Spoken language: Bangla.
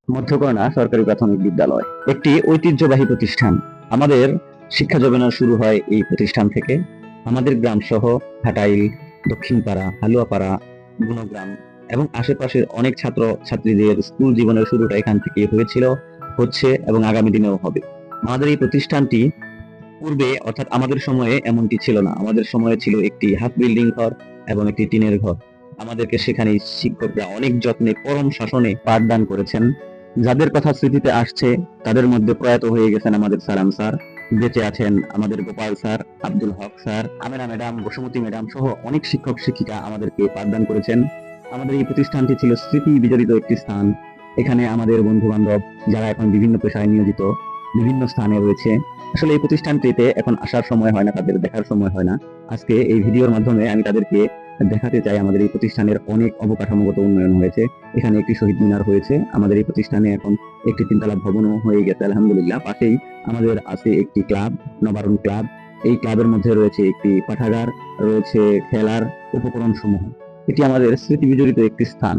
মধ্যকর্ণা সরকারি প্রাথমিক বিদ্যালয় একটি ঐতিহ্যবাহী প্রতিষ্ঠান। আমাদের শিক্ষা জীবন শুরু হয় এই প্রতিষ্ঠান থেকে। আমাদের গ্রাম সহ হাটাইল, দক্ষিণপাড়া, হালুয়াপাড়া, গুণগ্রাম এবং আশেপাশের অনেক ছাত্র ছাত্রীদের স্কুল জীবনের শুরুটা এখান থেকে হয়েছিল, হচ্ছে এবং আগামী দিনেও হবে। আমাদের এই প্রতিষ্ঠানটি পূর্বে অর্থাৎ আমাদের সময়ে এমনটি ছিল না। আমাদের সময়ে ছিল একটি হাফ বিল্ডিং ঘর এবং একটি টিনের ঘর। আমাদেরকে সেখানে শিক্ষকরা অনেক যত্নে পরম শাসনে পাঠদান করেছেন। যাদের কথা স্মৃতিতে আসছে তাদের মধ্যে প্রয়াত হয়ে গেছেন আমাদের সালাম স্যার, বেঁচে আছেন আমাদের গোপাল স্যার, আব্দুল হক স্যার, আমেনা ম্যাডাম, বসুমতী ম্যাডাম সহ অনেক শিক্ষক শিক্ষিকা আমাদেরকে পাঠদান করেছেন। আমাদের এই প্রতিষ্ঠানটি ছিল স্মৃতি বিজড়িত একটি স্থান। এখানে আমাদের বন্ধু বান্ধব যারা এখন বিভিন্ন পেশায় নিয়োজিত বিভিন্ন স্থানে রয়েছে। আসলে এই প্রতিষ্ঠানটিতে এখন আসার সময় হয় না, তাদের দেখার সময় হয় না। আজকে এই ভিডিওর মাধ্যমে আমি তাদেরকে দেখাতে চাই আমাদের এই প্রতিষ্ঠানের অনেক অবকাঠামোগত উন্নয়ন হয়েছে। এখানে একটি শহীদ মিনার হয়েছে। আমাদের এই প্রতিষ্ঠানে এখন একটি তিনতলা ভবনও হয়ে গেছে আলহামদুলিল্লাহ। পাশেই আমাদের আছে একটি ক্লাব, নবারুণ ক্লাব। এই ক্লাবের মধ্যে রয়েছে একটি পাঠাগার, রয়েছে খেলার উপকরণ সমূহ। এটি আমাদের স্মৃতি বিজড়িত একটি স্থান।